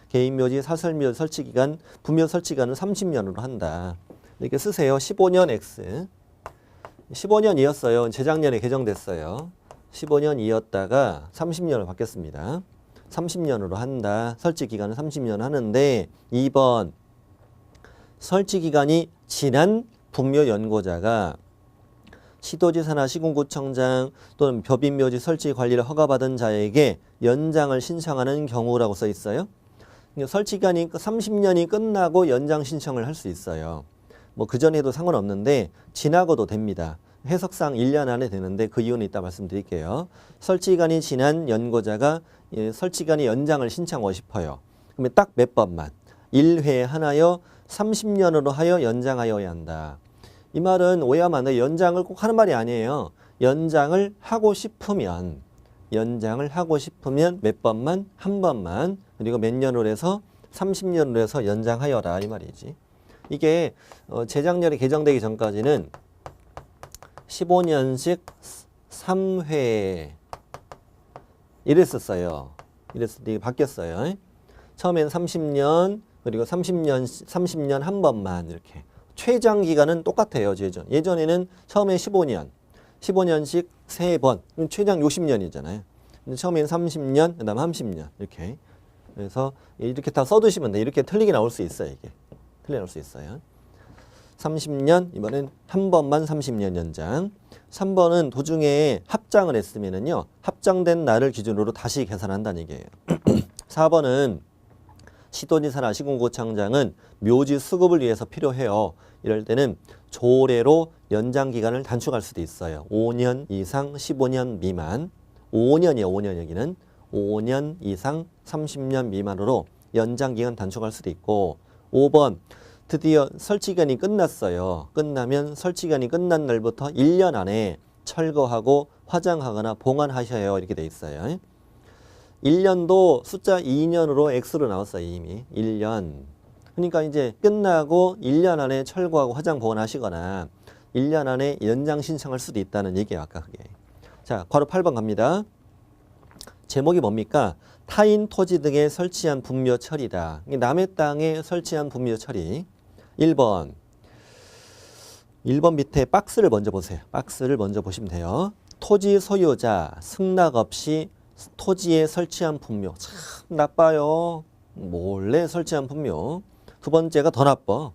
개인묘지, 사설묘지 설치 기간, 분묘 설치 기간은 30년으로 한다. 이렇게 쓰세요. 15년 X. 15년이었어요. 재작년에 개정됐어요. 15년이었다가 30년으로 바뀌었습니다. 30년으로 한다. 설치 기간은 30년 하는데 2번 설치 기간이 지난 분묘 연고자가 시도지사나 시군구청장 또는 법인묘지 설치 관리를 허가받은 자에게 연장을 신청하는 경우라고 써 있어요. 설치 기간이 30년이 끝나고 연장 신청을 할 수 있어요. 뭐 그전에도 상관없는데 지나고도 됩니다. 해석상 1년 안에 되는데 그 이유는 이따 말씀드릴게요. 설치기간이 지난 연고자가 설치기간이 연장을 신청하고 싶어요. 그러면 딱 몇 번만. 1회 하나요. 30년으로 하여 연장하여야 한다. 이 말은 오해하면 안 돼요. 연장을 꼭 하는 말이 아니에요. 연장을 하고 싶으면 몇 번만? 한 번만. 그리고 몇 년으로 해서 30년으로 해서 연장하여라 이 말이지. 이게 재작년에 개정되기 전까지는 15년씩 3회 이랬었어요. 이게 바뀌었어요. 처음엔 30년, 그리고 30년 한 번만 이렇게. 최장 기간은 똑같아요. 예전에는 처음에 15년씩 3번. 최장 60년이잖아요. 처음엔 30년, 그다음 30년 이렇게. 그래서 이렇게 다 써두시면 돼. 이렇게 틀리게 나올 수 있어요. 이게 틀리게 나올 수 있어요. 30년, 이번엔 한 번만 30년 연장. 3번은 도중에 합장을 했으면은요, 합장된 날을 기준으로 다시 계산한다는 얘기예요. 4번은 시도지사나 시군구청장은 묘지 수급을 위해서 필요해요. 이럴 때는 조례로 연장 기간을 단축할 수도 있어요. 5년 이상 15년 미만. 5년이에요. 5년 여기는. 5년 이상 30년 미만으로 연장 기간 단축할 수도 있고. 5번 드디어 설치 기간이 끝났어요. 끝나면 설치 기간이 끝난 날부터 1년 안에 철거하고 화장하거나 봉안하셔야 이렇게 돼 있어요. 1년도 숫자 2년으로 X로 나왔어요. 이미 1년. 그러니까 이제 끝나고 1년 안에 철거하고 화장 봉안하시거나 1년 안에 연장 신청할 수도 있다는 얘기예요. 아까 그게. 자, 괄호 8번 갑니다. 제목이 뭡니까? 타인 토지 등에 설치한 분묘 처리다. 남의 땅에 설치한 분묘 처리. 1번 밑에 박스를 먼저 보세요. 박스를 먼저 보시면 돼요. 토지 소유자 승낙 없이 토지에 설치한 분묘. 참 나빠요. 몰래 설치한 분묘. 두 번째가 더 나빠.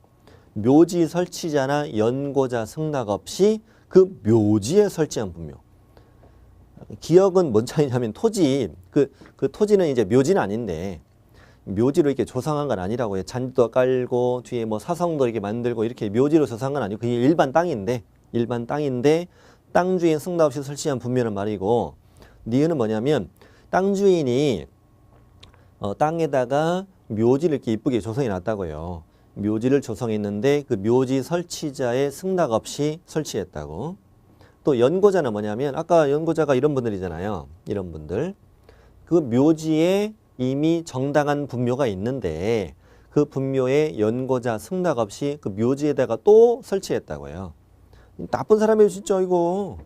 묘지 설치자나 연고자 승낙 없이 그 묘지에 설치한 분묘. 기억은 뭔 차이냐면 토지, 그 토지는 이제 묘지는 아닌데 묘지로 이렇게 조성한 건 아니라고요. 잔디도 깔고 뒤에 뭐 사성도 이렇게 만들고 이렇게 묘지로 조성한 건 아니고 그게 일반 땅인데 땅 주인 승낙 없이 설치한 분묘는 말이고 니은은 뭐냐면 땅 주인이 땅에다가 묘지를 이렇게 이쁘게 조성해 놨다고요. 묘지를 조성했는데 그 묘지 설치자의 승낙 없이 설치했다고. 또 연고자는 뭐냐면 아까 연고자가 이런 분들이잖아요. 이런 분들. 그 묘지에 이미 정당한 분묘가 있는데 그 분묘에 연고자 승낙 없이 그 묘지에다가 또 설치했다고요. 나쁜 사람이에요 진짜 이거.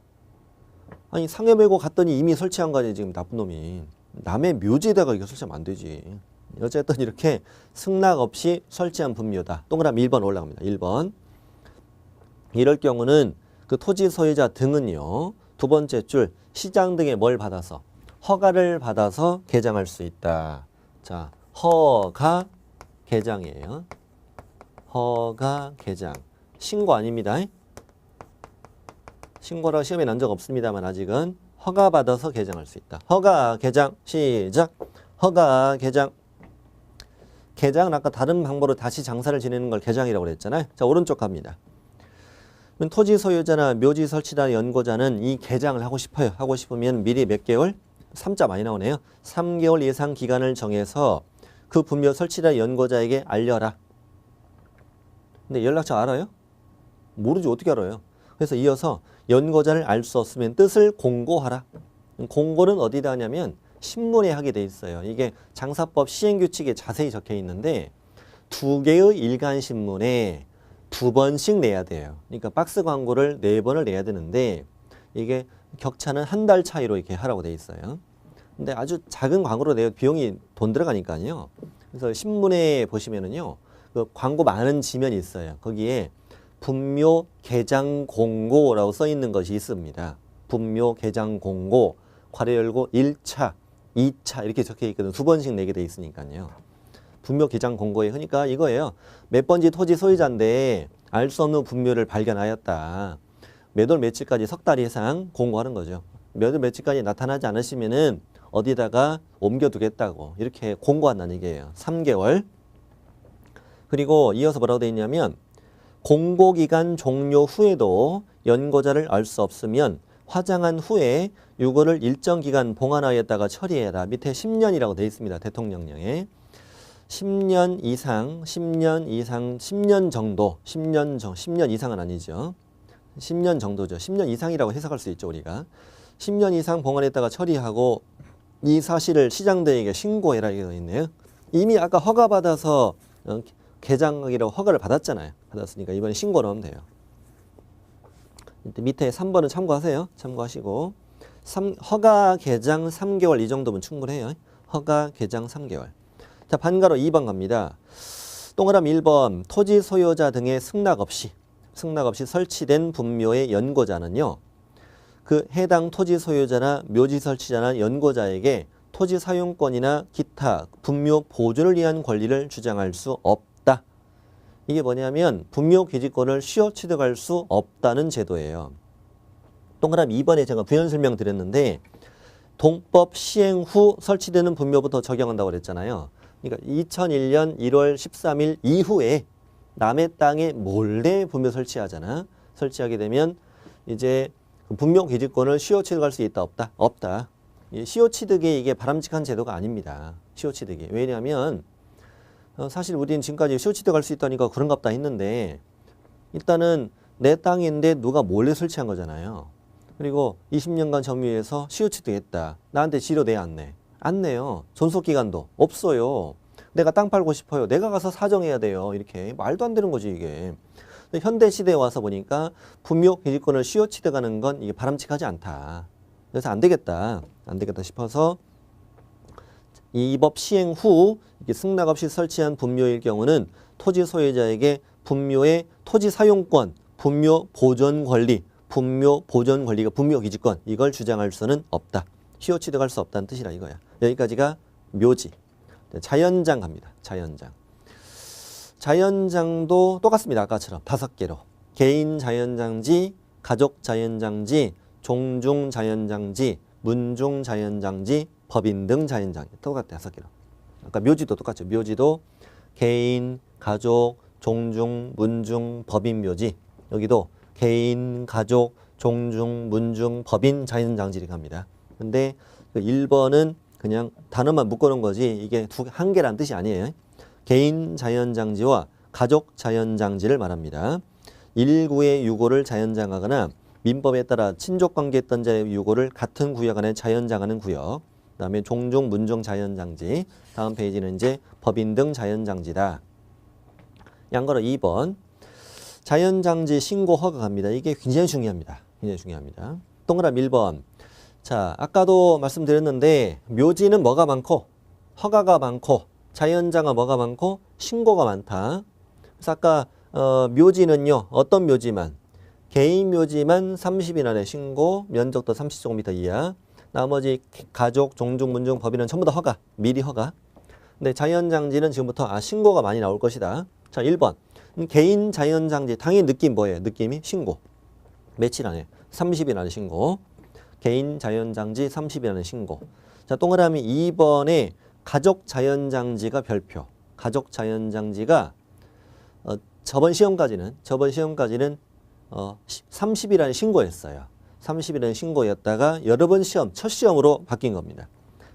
아니 상해 메고 갔더니 이미 설치한 거 아니에요 지금 나쁜 놈이. 남의 묘지에다가 이거 설치하면 안 되지. 어쨌든 이렇게 승낙 없이 설치한 분묘다. 동그라미 1번 올라갑니다. 1번. 이럴 경우는 그 토지 소유자 등은요. 두 번째 줄 시장 등에 뭘 받아서 허가를 받아서 개장할 수 있다. 자, 허가 개장이에요. 허가 개장. 신고 아닙니다. 신고라 시험에 난 적 없습니다만 아직은 허가 받아서 개장할 수 있다. 허가 개장 시작. 허가 개장. 개장은 아까 다른 방법으로 다시 장사를 지내는 걸 개장이라고 그랬잖아요. 자, 오른쪽 갑니다. 토지 소유자나 묘지 설치자 연고자는 이 개장을 하고 싶어요. 하고 싶으면 미리 몇 개월? 3자 많이 나오네요. 3개월 예상 기간을 정해서 그 분묘 설치자 연고자에게 알려라. 근데 연락처 알아요? 모르지 어떻게 알아요? 그래서 이어서 연고자를 알 수 없으면 뜻을 공고하라. 공고는 어디다 하냐면 신문에 하게 돼 있어요. 이게 장사법 시행규칙에 자세히 적혀 있는데 2개의 일간신문에 2번씩 내야 돼요. 그러니까 박스 광고를 4번을 내야 되는데 이게 격차는 한 달 차이로 이렇게 하라고 돼 있어요. 근데 아주 작은 광고로 내요. 비용이 돈 들어가니까요. 그래서 신문에 보시면은요. 그 광고 많은 지면이 있어요. 거기에 분묘 개장 공고라고 써 있는 것이 있습니다. 분묘 개장 공고 괄호 열고 1차, 2차 이렇게 적혀 있거든요. 2번씩 내게 돼 있으니까요. 분묘 개장 공고에 그러니까 이거예요. 몇 번지 토지 소유자인데 알 수 없는 분묘를 발견하였다. 몇 월 며칠까지 석 달 이상 공고하는 거죠. 몇 월 며칠까지 나타나지 않으시면은 어디다가 옮겨두겠다고 이렇게 공고한다는 얘기예요. 3개월. 그리고 이어서 뭐라고 되어 있냐면 공고기간 종료 후에도 연고자를 알 수 없으면 화장한 후에 유고를 일정 기간 봉안하였다가 처리해라. 밑에 10년이라고 되어 있습니다. 대통령령에. 10년 이상, 10년 정도, 10년 이상은 아니죠. 10년 정도죠. 10년 이상이라고 해석할 수 있죠, 우리가. 10년 이상 봉안했다가 처리하고 이 사실을 시장대에게 신고해라 이게 있네요. 이미 아까 허가받아서 개장하기로 허가를 받았잖아요. 받았으니까 이번에 신고를 하면 돼요. 밑에 3번은 참고하세요. 참고하시고 허가 개장 3개월 이 정도면 충분해요. 허가 개장 3개월. 자, 반가로 2번 갑니다. 동그라미 1번 토지 소유자 등의 승낙 없이 설치된 분묘의 연고자는요. 그 해당 토지 소유자나 묘지 설치자나 연고자에게 토지 사용권이나 기타 분묘 보존을 위한 권리를 주장할 수 없다. 이게 뭐냐면 분묘기지권을 쉬어 취득할 수 없다는 제도예요. 동그라미 2번에 제가 부연 설명 드렸는데 동법 시행 후 설치되는 분묘부터 적용한다고 그랬잖아요. 그러니까 2001년 1월 13일 이후에 남의 땅에 몰래 분묘 설치하잖아. 설치하게 되면 이제 분묘기지권을 쉬어 취득할 수 있다 없다? 없다. 쉬어 취득이 이게 바람직한 제도가 아닙니다. 쉬어 취득이. 왜냐하면 사실 우리는 지금까지 쉬어 취득할 수 있다니까 그런갑다 했는데 일단은 내 땅인데 누가 몰래 설치한 거잖아요. 그리고 20년간 점유해서 쉬어 취득했다. 나한테 지료 내 안 내? 안 내요. 존속기간도 없어요. 내가 땅 팔고 싶어요. 내가 가서 사정해야 돼요. 이렇게 말도 안 되는 거지 이게. 현대 시대에 와서 보니까 분묘기지권을 쉬어 취득하는 건 이게 바람직하지 않다. 그래서 안 되겠다 싶어서 이 법 시행 후 이렇게 승낙 없이 설치한 분묘일 경우는 토지 소유자에게 분묘의 토지 사용권, 분묘 보존 권리, 분묘 보존 권리가 분묘기지권 이걸 주장할 수는 없다. 쉬어 취득할 수 없다는 뜻이라 이거야. 여기까지가 묘지. 자연장 갑니다. 자연장. 자연장도 똑같습니다. 아까처럼 5개로. 개인 자연장지, 가족 자연장지, 종중 자연장지, 문중 자연장지, 법인 등 자연장지. 똑같아요. 5개로. 아까 묘지도 똑같죠. 묘지도 개인, 가족, 종중, 문중, 법인 묘지. 여기도 개인, 가족, 종중, 문중, 법인 자연장지 이렇게 합니다. 근데 1번은 그냥 단어만 묶어놓은 거지 이게 한 개란 뜻이 아니에요. 개인 자연장지와 가족 자연장지를 말합니다. 1구의 유고를 자연장하거나 민법에 따라 친족관계했던 자의 유고를 같은 구역 안에 자연장하는 구역. 그 다음에 종중, 문중 자연장지. 다음 페이지는 이제 법인 등 자연장지다. 양거로 2번. 자연장지 신고 허가 갑니다. 이게 굉장히 중요합니다. 굉장히 중요합니다. 동그라미 1번. 자, 아까도 말씀드렸는데 묘지는 뭐가 많고 허가가 많고 자연장은 뭐가 많고 신고가 많다. 그래서 아까 묘지는요. 어떤 묘지만? 개인 묘지만 30일 안에 신고, 면적도 30제곱미터 이하. 나머지 가족, 종중, 문중, 법인은 전부 다 허가, 미리 허가. 근데 자연장지는 지금부터 신고가 많이 나올 것이다. 자, 1번. 개인 자연장지 당연히 느낌 뭐예요? 느낌이 신고. 며칠 안에? 30일 안에 신고. 개인 자연장지 30일 안에 신고. 자, 동그라미 2번에 가족 자연장지가 별표. 가족 자연장지가 저번 시험까지는 30일 안에 신고했어요. 30일 안에 신고였다가 여러 번 시험, 첫 시험으로 바뀐 겁니다.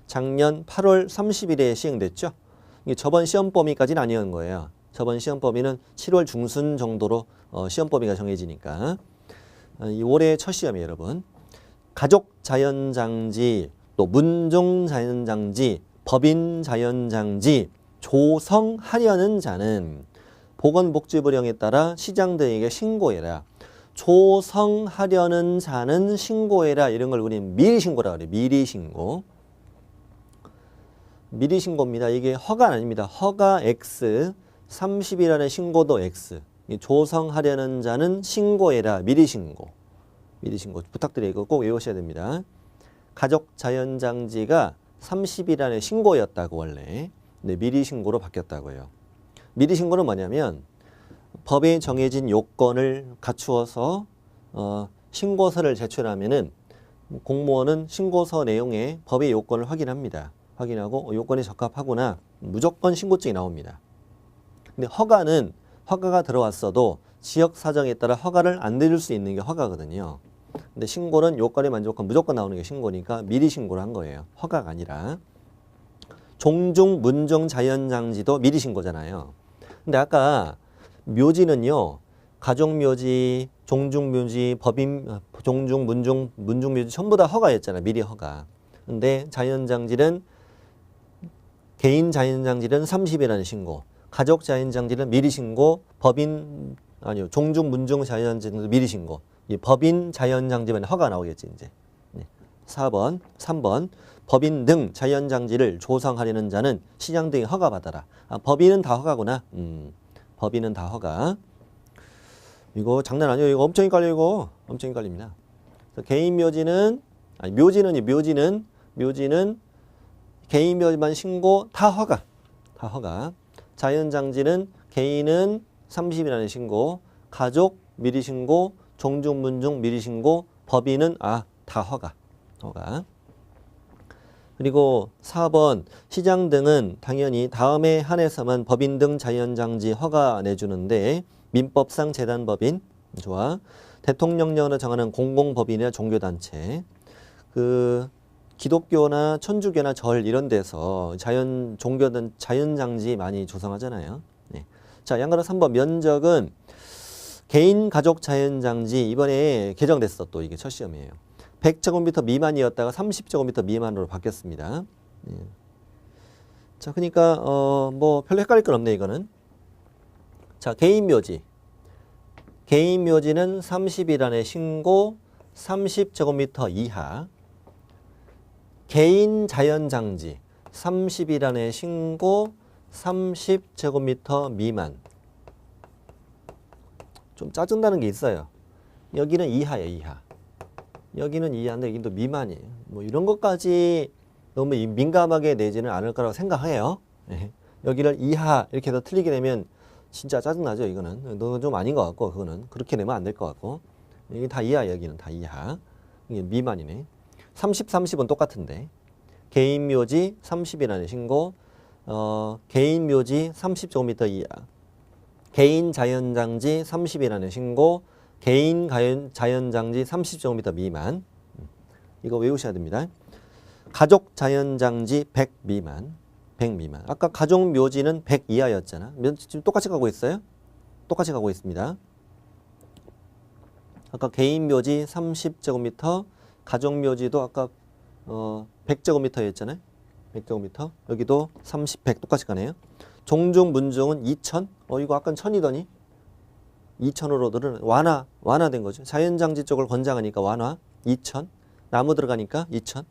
작년 8월 30일에 시행됐죠. 이게 저번 시험 범위까지는 아니었는 거예요. 저번 시험 범위는 7월 중순 정도로 시험 범위가 정해지니까. 올해 첫 시험이에요, 여러분. 가족 자연장지, 또 문종 자연장지, 법인 자연장지 조성하려는 자는 보건복지부령에 따라 시장 등에게 신고해라. 조성하려는 자는 신고해라. 이런 걸 우리는 미리 신고라 그래요. 미리 신고. 미리 신고입니다. 이게 허가 아닙니다. 허가 X, 30일 안에 신고도 X. 조성하려는 자는 신고해라. 미리 신고. 미리 신고 부탁드려요. 이거 꼭 외우셔야 됩니다. 가족 자연장지가 30일 안에 신고였다고 원래. 근데 미리 신고로 바뀌었다고요. 미리 신고는 뭐냐면 법에 정해진 요건을 갖추어서 신고서를 제출하면은 공무원은 신고서 내용에 법의 요건을 확인합니다. 확인하고 요건에 적합하거나 무조건 신고증이 나옵니다. 근데 허가는 허가가 들어왔어도 지역 사정에 따라 허가를 안 내줄 수 있는 게 허가거든요. 근데 신고는 요건에 만족하면 무조건 나오는 게 신고니까 미리 신고를 한 거예요. 허가가 아니라. 종중, 문중 자연장지도 미리 신고잖아요. 근데 아까 묘지는요. 가족묘지, 종중묘지, 법인, 종중, 문중묘지 전부 다 허가였잖아요. 미리 허가. 근데 자연장지는 개인 자연장지는 30일 안에 신고, 가족 자연장지는 미리 신고, 법인 아니요 종중, 문중 자연장지는 미리 신고. 이 법인 자연장지만 허가 나오겠지 이제. 4번, 3번. 법인 등 자연장지를 조성하려는 자는 시장 등에 허가받아라. 법인은 다 허가구나. 법인은 다 허가. 이거 장난 아니에요. 이거 엄청 헷갈려 이거. 엄청 헷갈립니다. 개인 묘지는 묘지는 개인 묘지만 신고 다 허가. 다 허가. 자연장지는 개인은 30일안에 신고, 가족 미리 신고, 종중문중 미리 신고, 법인은 다 허가. 그리고 4번 시장 등은 당연히 다음에 한해서만 법인 등 자연장지 허가 내주는데 민법상 재단법인 좋아. 대통령령으로 정하는 공공법인이나 종교단체 그 기독교나 천주교나 절 이런 데서 종교든 자연장지 많이 조성하잖아요. 네. 자, 양가로 3번 면적은 개인 가족 자연장지 이번에 개정됐어. 또 이게 첫 시험이에요. 100제곱미터 미만이었다가 30제곱미터 미만으로 바뀌었습니다. 네. 자, 그러니까 뭐 별로 헷갈릴 건 없네 이거는. 자, 개인 묘지. 개인 묘지는 30일 안에 신고 30제곱미터 이하. 개인 자연장지 30일 안에 신고 30제곱미터 미만. 좀 짜증나는 게 있어요. 여기는 이하예요, 이하. 여기는 이하인데 여기는 또 미만이에요. 뭐 이런 것까지 너무 민감하게 내지는 않을 거라고 생각해요. 네. 여기를 이하 이렇게 해서 틀리게 되면 진짜 짜증나죠, 이거는. 너무 좀 아닌 것 같고, 그거는. 그렇게 내면 안 될 것 같고. 여기 다 이하, 여기는 다 이하. 이게 미만이네. 30, 30은 똑같은데. 개인 묘지 30일 안에 신고, 개인 묘지 30제곱미터 이하. 개인 자연장지 30일 안에 신고, 개인 자연장지 30제곱미터 미만. 이거 외우셔야 됩니다. 가족 자연장지 100 미만. 100 미만. 아까 가족 묘지는 100 이하였잖아. 지금 똑같이 가고 있어요? 똑같이 가고 있습니다. 아까 개인 묘지 30제곱미터, 가족 묘지도 아까 100제곱미터였잖아요. 100제곱미터. 여기도 30, 100 똑같이 가네요. 종중 문중은 2000. 이거 아까 1000이더니 2000으로 완화된 거죠. 자연장지 쪽을 권장하니까 완화 2000. 나무 들어가니까 2000.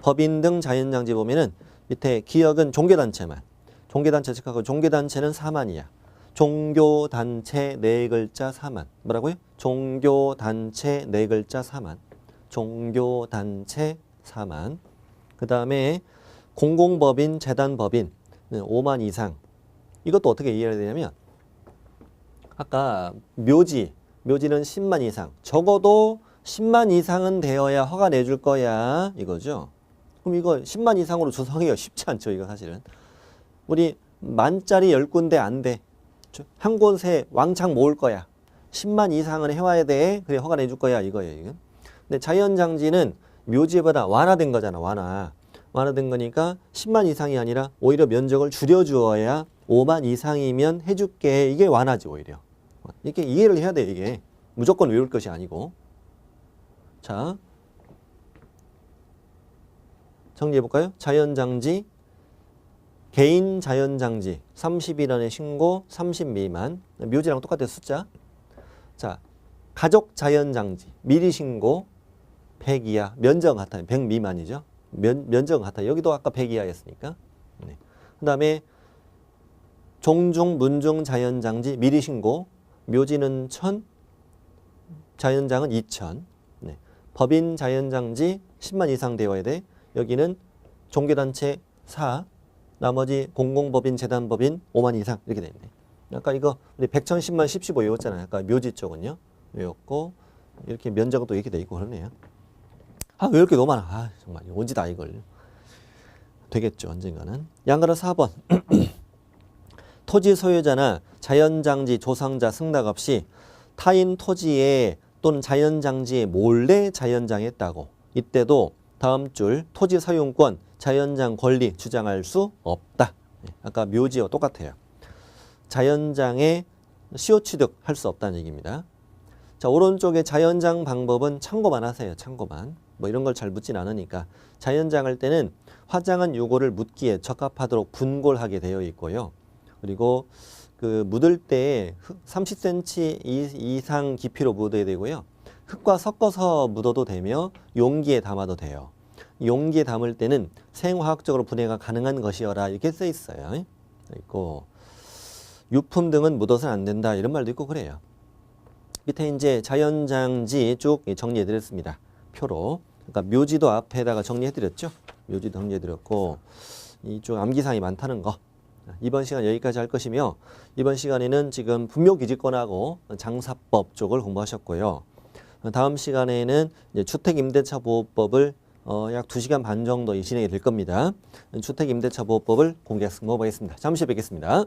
법인 등 자연장지 보면은 밑에 기역은 종교단체만. 종교단체 체크하고 종교단체는 4만이야. 종교단체 4글자 4만. 뭐라고요? 종교단체 4글자 4만. 종교단체 4만. 그 다음에 공공법인, 재단법인 5만 이상. 이것도 어떻게 이해해야 되냐면 아까 묘지는 10만 이상. 적어도 10만 이상은 되어야 허가 내줄 거야. 이거죠. 그럼 이거 10만 이상으로 조성하기가 쉽지 않죠. 이거 사실은. 우리 만짜리 10군데 안 돼. 한 곳에 왕창 모을 거야. 10만 이상은 해와야 돼. 그래 허가 내줄 거야. 이거예요. 이거. 근데 자연장지는 묘지보다 완화된 거잖아. 완화된 거니까 10만 이상이 아니라 오히려 면적을 줄여주어야 5만 이상이면 해줄게. 이게 완화지 오히려. 이렇게 이해를 해야 돼. 이게. 무조건 외울 것이 아니고. 자, 정리해볼까요? 자연장지, 개인 자연장지 30일 안에 신고 30 미만. 묘지랑 똑같아요. 숫자. 자, 가족 자연장지 미리 신고 100 이하. 면적은 같아요. 100 미만이죠. 면적은 같아요. 여기도 아까 100 이하였으니까. 네. 그 다음에 종중 문중 자연장지 미리 신고. 묘지는 1000, 자연장은 2000. 네. 법인 자연장지 10만 이상 되어야 돼. 여기는 종교단체 4, 나머지 공공법인, 재단법인 5만 이상 이렇게 돼 있네. 아까 이거 우리 100천, 10만, 10, 15 외웠잖아요. 아까 묘지 쪽은요. 외웠고 이렇게 면적은 또 이렇게 돼 있고 그러네요. 왜 이렇게 너무 많아. 정말 오지다 이걸. 되겠죠. 언젠가는. 양가로 4번. 토지 소유자나 자연장지 조성자 승낙 없이 타인 토지에 또는 자연장지에 몰래 자연장했다고. 이때도 다음 줄 토지 사용권, 자연장 권리 주장할 수 없다. 아까 묘지와 똑같아요. 자연장에 시효 취득할 수 없다는 얘기입니다. 자, 오른쪽에 자연장 방법은 참고만 하세요. 참고만. 뭐 이런 걸 잘 묻진 않으니까. 자연장 할 때는 화장한 요거를 묻기에 적합하도록 분골하게 되어 있고요. 그리고 그 묻을 때 30cm 이상 깊이로 묻어야 되고요. 흙과 섞어서 묻어도 되며 용기에 담아도 돼요. 용기에 담을 때는 생화학적으로 분해가 가능한 것이어라 이렇게 써 있어요. 있고 유품 등은 묻어서는 안 된다 이런 말도 있고 그래요. 밑에 이제 자연장지 쭉 정리해 드렸습니다. 표로. 그러니까 묘지도 앞에다가 정리해 드렸죠. 묘지도 정리해 드렸고 이쪽 암기사항이 많다는 거. 이번 시간 여기까지 할 것이며 이번 시간에는 지금 분묘기지권하고 장사법 쪽을 공부하셨고요. 다음 시간에는 이제 주택임대차보호법을 약 2시간 반 정도 진행이 될 겁니다. 주택임대차보호법을 공개 승부하겠습니다. 잠시 뵙겠습니다.